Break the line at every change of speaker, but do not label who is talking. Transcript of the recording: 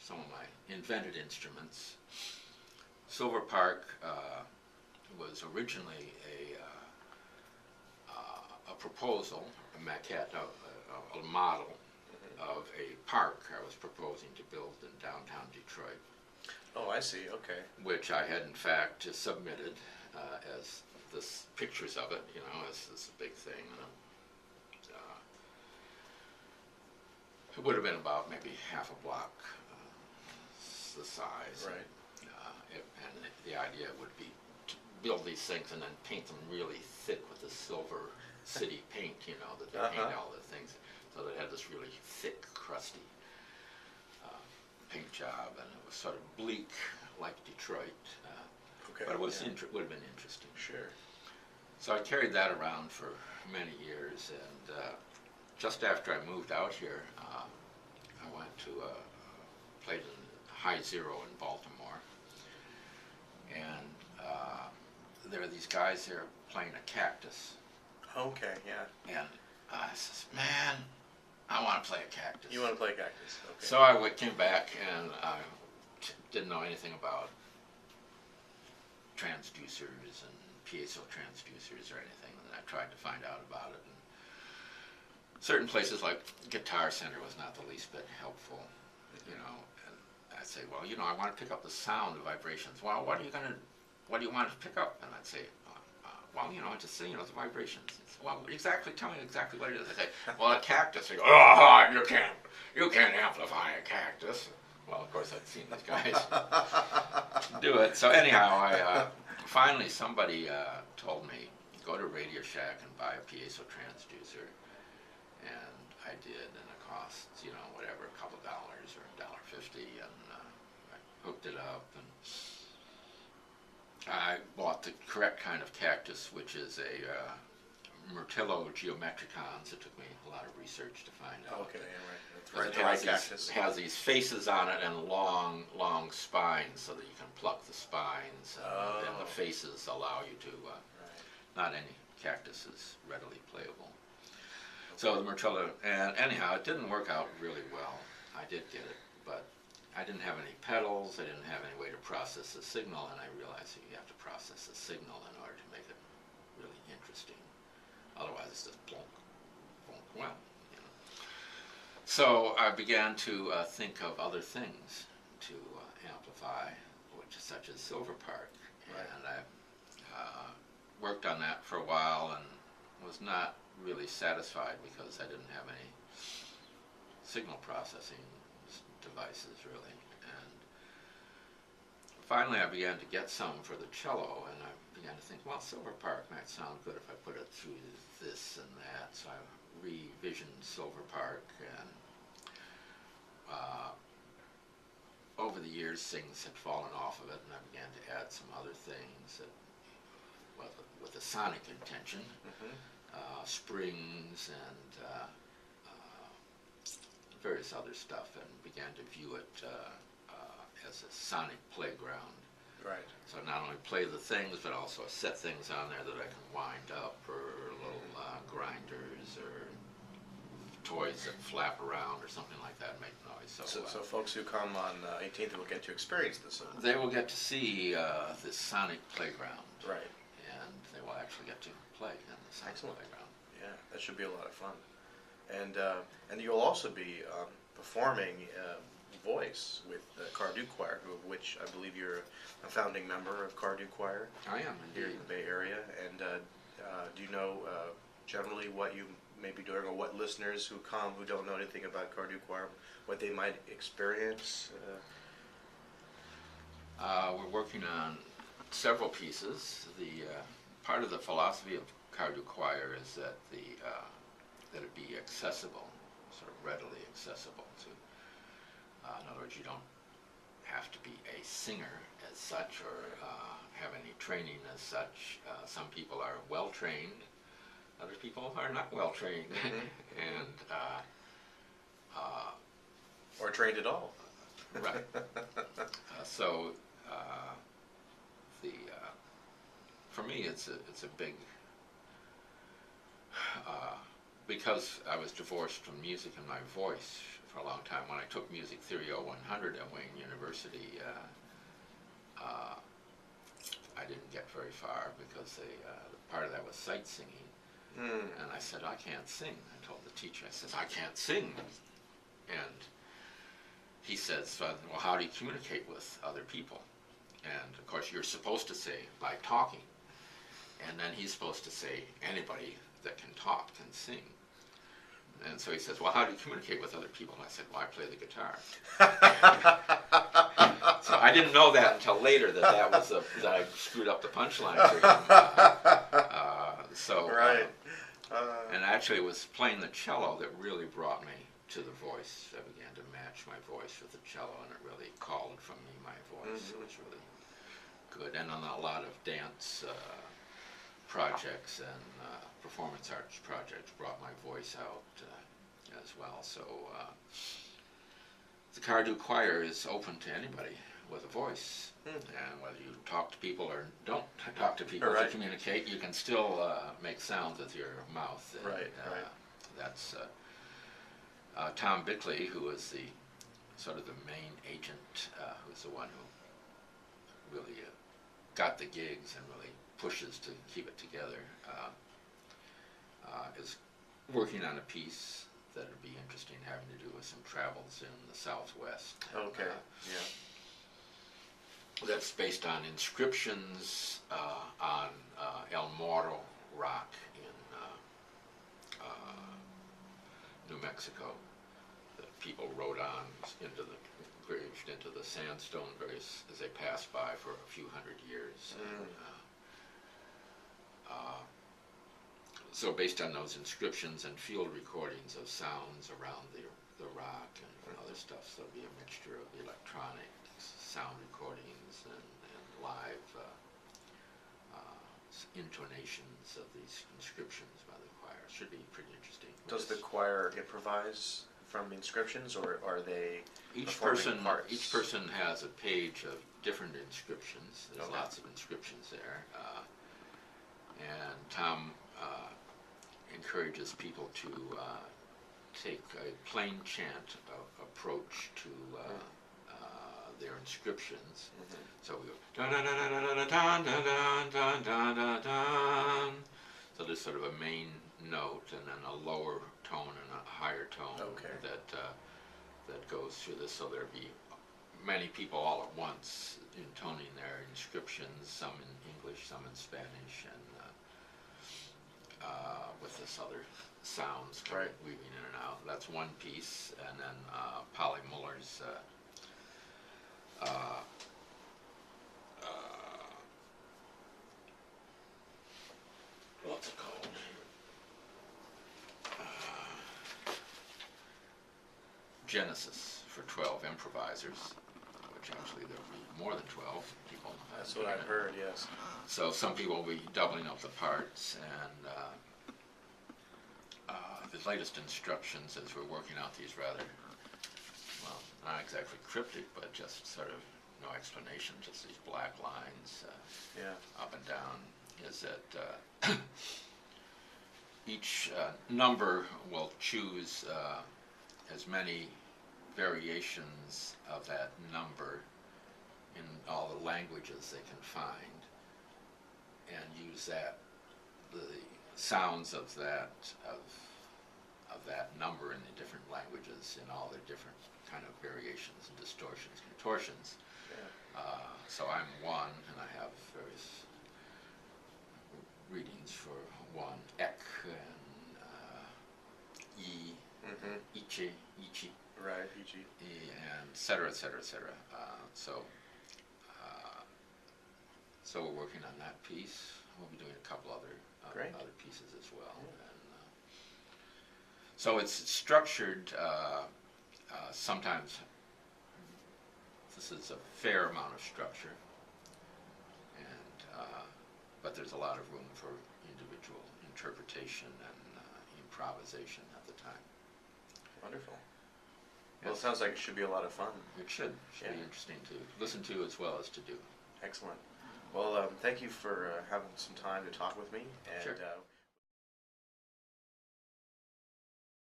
some of my invented instruments. Silver Park was originally a proposal, a maquette, a model of a park I was proposing to build in downtown Detroit.
Oh, I see. Okay.
Which I had in fact submitted as this pictures of it, as this big thing. It would have been about maybe half a block the size.
Right.
And the idea would be to build these things and then paint them really thick with the silver city paint, that they paint all the things. So they had this really thick, crusty paint job, and it was sort of bleak like Detroit.
Okay.
But it was would have been interesting.
Sure.
So I carried that around for many years, and just after I moved out here, I went to played in High Zero in Baltimore, and there are these guys there playing a cactus.
Okay, yeah.
And I says, man, I want to play a cactus.
You want to play cactus? Okay.
So I came back, and I didn't know anything about transducers and piezo transducers or anything, and I tried to find out about it. And certain places like Guitar Center was not the least bit helpful, and I'd say, well, I want to pick up the sound, the vibrations. Well, what do you want to pick up? And I'd say, well, just the vibrations. Well, tell me exactly what it is. I say, well, a cactus. They go, oh, you can't amplify a cactus. Well, of course, I'd seen these guys do it. So anyhow, finally somebody told me, go to Radio Shack and buy a piezo transducer. And I did, and it cost, whatever, a couple dollars or $1.50, and I hooked it up, and I bought the correct kind of cactus, which is a Myrtillo geometricans. It took me a lot of research to find out.
Okay, right.
It has these faces on it and long spines, so that you can pluck the spines, and the faces allow you to. Not any cactus is readily playable. So the Myrtillo, and anyhow, it didn't work out really well. I did get it, but I didn't have any pedals. I didn't have any way to process the signal, and I realized that you have to process the signal in order to make it really interesting. Otherwise, it's just plonk, plonk. Well, So I began to think of other things to amplify, such as Silver Park, and I worked on that for a while and was not really satisfied because I didn't have any signal processing devices really. And finally I began to get some for the cello, and I began to think, well, Silver Park might sound good if I put it through this and that. So I revisioned Silver Park, and over the years things had fallen off of it, and I began to add some other things that, with a sonic intention. Springs and various other stuff, and began to view it as a sonic playground.
Right.
So not only play the things, but also set things on there that I can wind up, or little grinders, or toys that flap around, or something like that, make noise.
So folks who come on 18th will get to experience this.
They will get to see this sonic playground.
Right.
And they will actually get to play in the sonic playground.
Yeah, that should be a lot of fun. And you'll also be performing voice with Cardew Choir, which I believe you're a founding member of Cardew Choir.
I am,
here in the Bay Area. And do you know generally what you may be doing, or what listeners who come who don't know anything about Cardew Choir, what they might experience?
We're working on several pieces. The part of the philosophy of Cardew Choir is that that it be accessible, sort of readily accessible to. In other words, you don't have to be a singer as such, or have any training as such. Some people are well trained, other people are not well trained, and
or trained at all.
Right. For me, it's a big. Because I was divorced from music and my voice for for a long time. When I took Music Theory 0100 at Wayne University, I didn't get very far because part of that was sight singing. And I said, I can't sing. I told the teacher, I said, I can't sing. And he says, well, how do you communicate with other people? And of course, you're supposed to say, by talking. And then he's supposed to say, anybody that can talk can sing. And so he says, well, how do you communicate with other people? And I said, well, I play the guitar. So I didn't know that until later that I screwed up the punchline for him.
Right.
And actually, it was playing the cello that really brought me to the voice. I began to match my voice with the cello, and it really called from me my voice. It was really good. And on a lot of dance projects and performance arts projects brought my voice out as well. So the Cardew Choir is open to anybody with a voice. And whether you talk to people or don't talk to people to communicate, you can still make sounds with your mouth. And, that's Tom Bickley, who is the sort of the main agent, who's the one who really got the gigs and really pushes to keep it together, is working on a piece that would be interesting, having to do with some travels in the Southwest.
Okay.
That's based on inscriptions on El Morro rock in New Mexico that people wrote on engraved into the sandstone as they passed by for a few hundred years. So based on those inscriptions and field recordings of sounds around the rock and other stuff, so it'll be a mixture of electronic sound recordings and live intonations of these inscriptions by the choir. Should be pretty interesting.
Does the choir improvise from inscriptions, or are they
Each
performing parts?
Each person has a page of different inscriptions. There's lots of inscriptions there, and Tom encourages people to take a plain chant approach to their inscriptions. So we go dun dun dun dun dun dun dun dun dun dun dun. So there's sort of a main note and then a lower tone and a higher tone that goes through this. So there'll be many people all at once intoning their inscriptions, some in English, some in Spanish, and with this other sounds weaving in and out. That's one piece, and then Polly Muller's what's it called? Genesis for 12 improvisers, which actually there'll be more than 12 people.
That's what I've heard, yes.
So some people will be doubling up the parts, and the latest instructions as we're working out these rather, well, not exactly cryptic, but just sort of no explanation, just these black lines up and down, is that each number will choose as many variations of that number in all the languages they can find, and use the sounds of that number in the different languages in all their different kind of variations and distortions, contortions. So I'm one, and I have various readings for one, ek, and e, ichi, ichi,
right, ichi,
and et cetera, et cetera, et cetera. So we're working on that piece. We'll be doing a couple other pieces as well. And, so it's structured. Sometimes this is a fair amount of structure, and but there's a lot of room for individual interpretation and improvisation at the time.
Wonderful. Well, it sounds like it should be a lot of fun.
It should be interesting to listen to as well as to do.
Excellent. Well, thank you for having some time to talk with me. And,
sure.